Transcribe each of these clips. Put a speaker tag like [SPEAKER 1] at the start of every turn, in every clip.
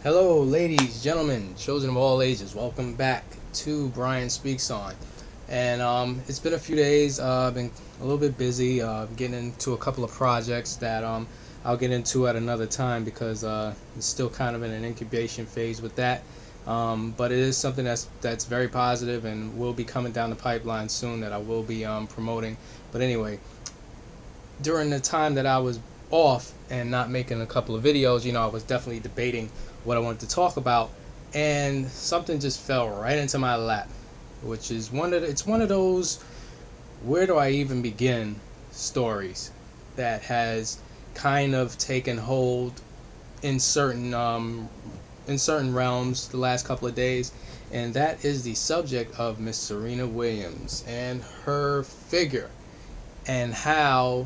[SPEAKER 1] Hello, ladies, gentlemen, children of all ages. Welcome back to Brian Speaks On. And it's been a few days. I've been a little bit busy getting into a couple of projects that I'll get into at another time because it's still kind of in an incubation phase with that. But it is something that's very positive and will be coming down the pipeline soon that I will be promoting. But anyway, during the time that I was off and not making a couple of videos, I was definitely debating what I wanted to talk about, and something just fell right into my lap, which is it's one of those where do I even begin stories that has kind of taken hold in certain realms the last couple of days, and that is the subject of Miss Serena Williams and her figure and how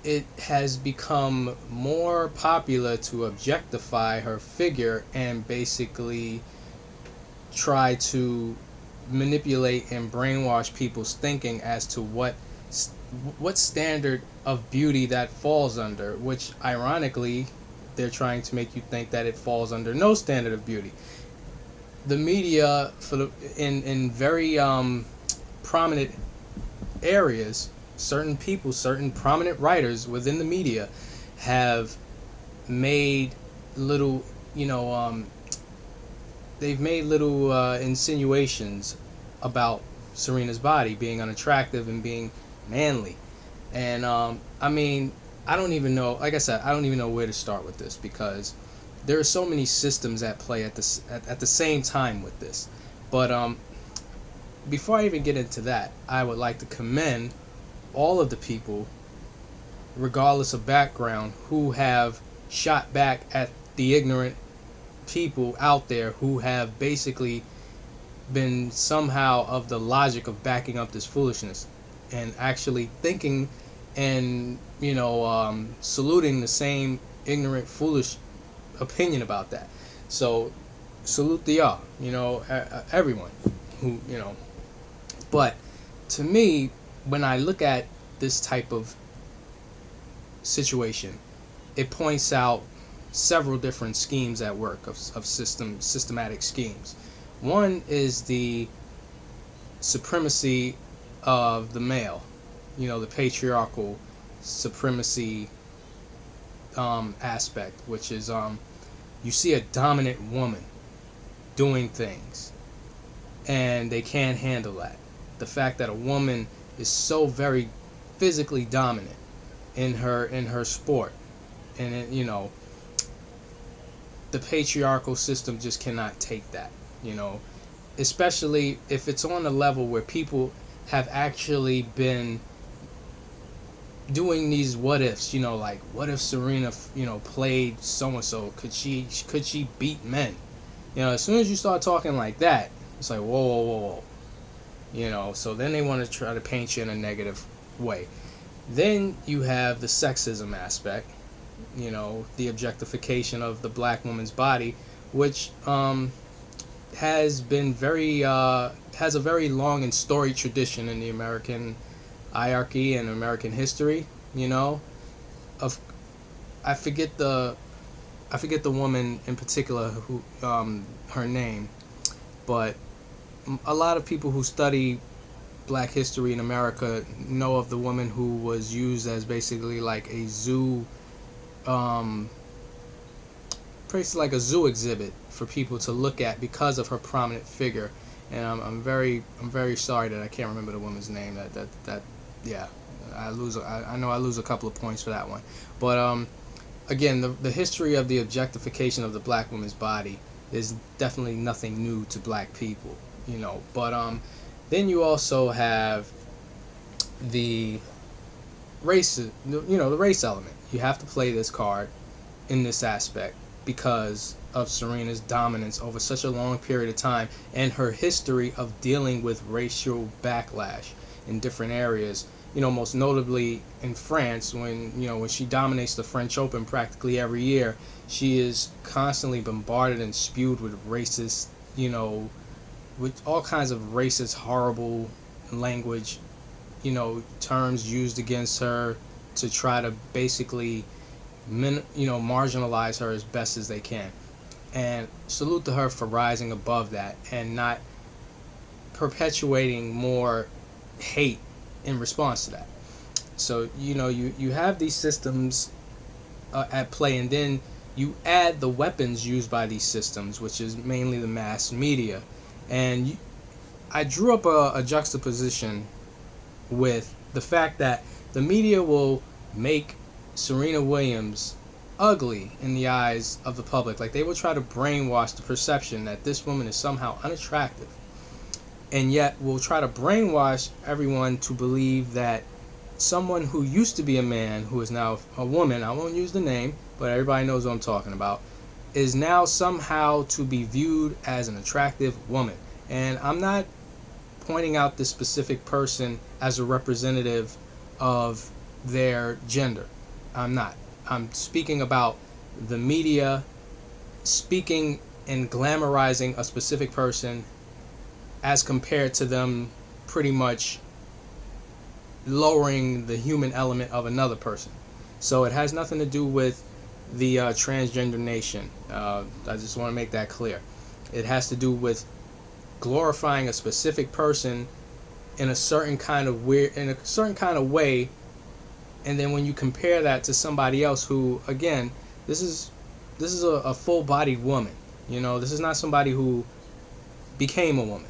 [SPEAKER 1] it has become more popular to objectify her figure and basically try to manipulate and brainwash people's thinking as to what standard of beauty that falls under, which ironically they're trying to make you think that it falls under no standard of beauty. The media in very prominent areas, certain people, certain prominent writers within the media have made little, they've made little insinuations about Serena's body being unattractive and being manly. And I don't even know, like I said, I don't even know where to start with this because there are so many systems at play at the same time with this. But before I even get into that, I would like to commend all of the people, regardless of background, who have shot back at the ignorant people out there who have basically been somehow of the logic of backing up this foolishness and actually thinking and saluting the same ignorant, foolish opinion about that. So salute to y'all, everyone who, but to me, when I look at this type of situation, it points out several different schemes at work of systematic schemes. One is the supremacy of the male, the patriarchal supremacy aspect, which is you see a dominant woman doing things and they can't handle that. The fact that a woman is so very physically dominant in her sport, and the patriarchal system just cannot take that, especially if it's on a level where people have actually been doing these what ifs, like what if Serena played so and so, could she beat men? As soon as you start talking like that, it's like whoa. So then they want to try to paint you in a negative way. Then you have the sexism aspect, the objectification of the black woman's body, which has been has a very long and storied tradition in the American hierarchy and American history. I forget the woman in particular who her name, but a lot of people who study black history in America know of the woman who was used as basically like a zoo, basically like a zoo exhibit for people to look at because of her prominent figure. And I'm very sorry that I can't remember the woman's name. Yeah, I know I lose a couple of points for that one. But again, the history of the objectification of the black woman's body is definitely nothing new to black people. But then you also have the race, the race element. You have to play this card in this aspect because of Serena's dominance over such a long period of time and her history of dealing with racial backlash in different areas. Most notably in France, when she dominates the French Open practically every year, she is constantly bombarded and spewed with racist, with all kinds of racist, horrible language, terms used against her to try to basically, marginalize her as best as they can. And salute to her for rising above that and not perpetuating more hate in response to that. So, you have these systems at play, and then you add the weapons used by these systems, which is mainly the mass media. And I drew up a juxtaposition with the fact that the media will make Serena Williams ugly in the eyes of the public. Like, they will try to brainwash the perception that this woman is somehow unattractive, and yet will try to brainwash everyone to believe that someone who used to be a man, who is now a woman, I won't use the name, but everybody knows what I'm talking about, is now somehow to be viewed as an attractive woman. And I'm not pointing out this specific person as a representative of their gender. I'm not. I'm speaking about the media speaking and glamorizing a specific person as compared to them pretty much lowering the human element of another person. So it has nothing to do with the transgender nation. I just want to make that clear. It has to do with glorifying a specific person in a certain kind of way, and then when you compare that to somebody else who, again, this is a full-bodied woman. This is not somebody who became a woman.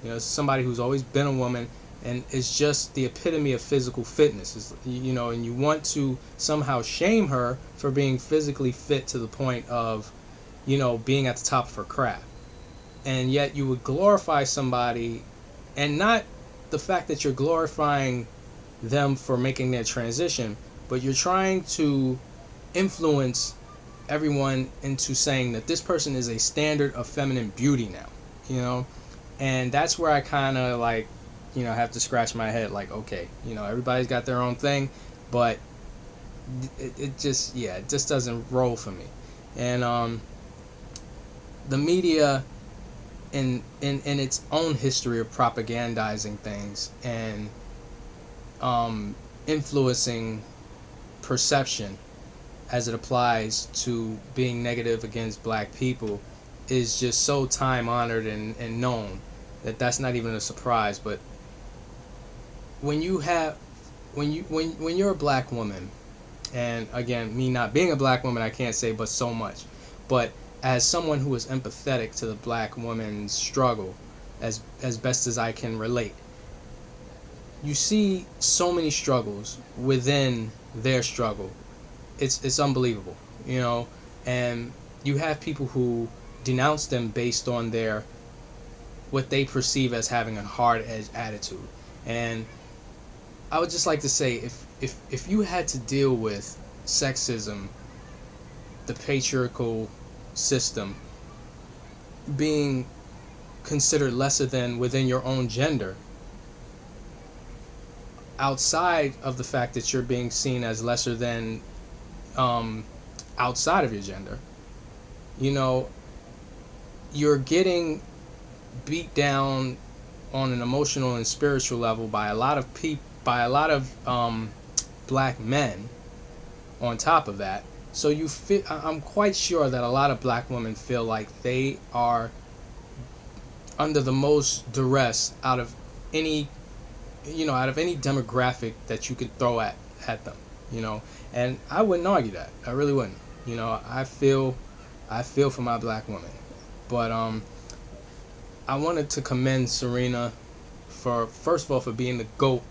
[SPEAKER 1] It's somebody who's always been a woman, and it's just the epitome of physical fitness. And you want to somehow shame her for being physically fit to the point of, being at the top of her craft. And yet you would glorify somebody, and not the fact that you're glorifying them for making their transition, but you're trying to influence everyone into saying that this person is a standard of feminine beauty now, and that's where I kind of have to scratch my head, like, okay, everybody's got their own thing, but it just doesn't roll for me. And the media in its own history of propagandizing things and influencing perception as it applies to being negative against black people is just so time honored and known that that's not even a surprise. But when you're a black woman, and again, me not being a black woman, I can't say but so much, but as someone who is empathetic to the black woman's struggle as best as I can relate, you see so many struggles within their struggle. It's unbelievable, and you have people who denounce them based on what they perceive as having a hard-edged attitude. And I would just like to say, if you had to deal with sexism, the patriarchal system, being considered lesser than within your own gender, outside of the fact that you're being seen as lesser than outside of your gender, you're getting beat down on an emotional and spiritual level by a lot of black men on top of that. So I'm quite sure that a lot of black women feel like they are under the most duress out of any demographic that you could throw at them, and I wouldn't argue that. I really wouldn't. I feel for my black women. But I wanted to commend Serena first of all for being the GOAT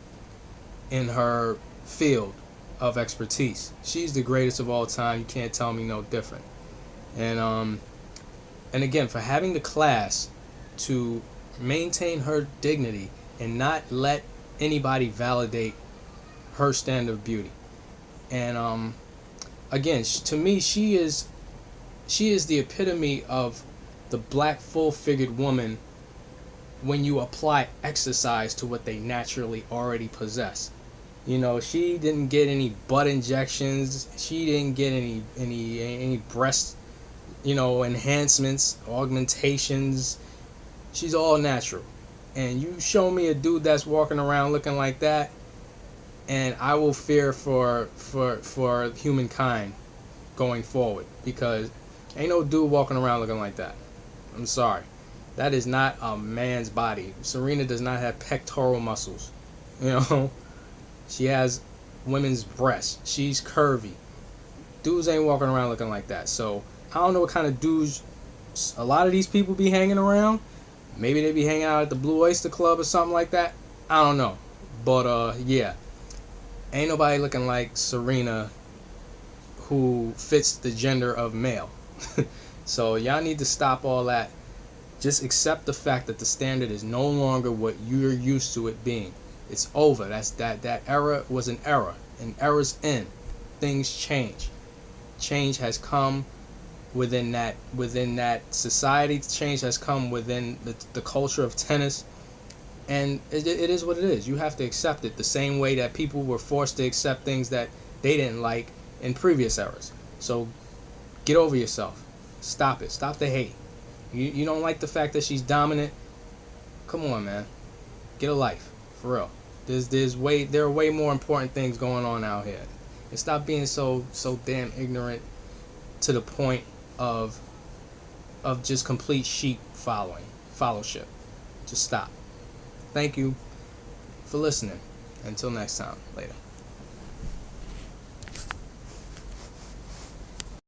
[SPEAKER 1] in her field of expertise. She's the greatest of all time. You can't tell me no different. And again, for having the class to maintain her dignity and not let anybody validate her standard of beauty. And again, to me, she is the epitome of the black full-figured woman when you apply exercise to what they naturally already possess. She didn't get any butt injections. She didn't get any breast, enhancements, augmentations. She's all natural. And you show me a dude that's walking around looking like that, and I will fear for humankind going forward, because Ain't no dude walking around looking like that. I'm sorry. That is not a man's body. Serena does not have pectoral muscles. You know, she has women's breasts. She's curvy. Dudes ain't walking around looking like that. So I don't know what kind of dudes a lot of these people be hanging around. Maybe they be hanging out at the Blue Oyster Club or something like that. I don't know. But yeah, ain't nobody looking like Serena who fits the gender of male. So y'all need to stop all that. Just accept the fact that the standard is no longer what you're used to it being. It's over. That era was an era. An era's end. Things change. Change has come within that society. Change has come within the culture of tennis. And it is what it is. You have to accept it the same way that people were forced to accept things that they didn't like in previous eras. So get over yourself. Stop it. Stop the hate. You don't like the fact that she's dominant? Come on, man. Get a life. For real. There are way more important things going on out here. And stop being so damn ignorant to the point of just complete sheep followship. Just stop. Thank you for listening. Until next time. Later.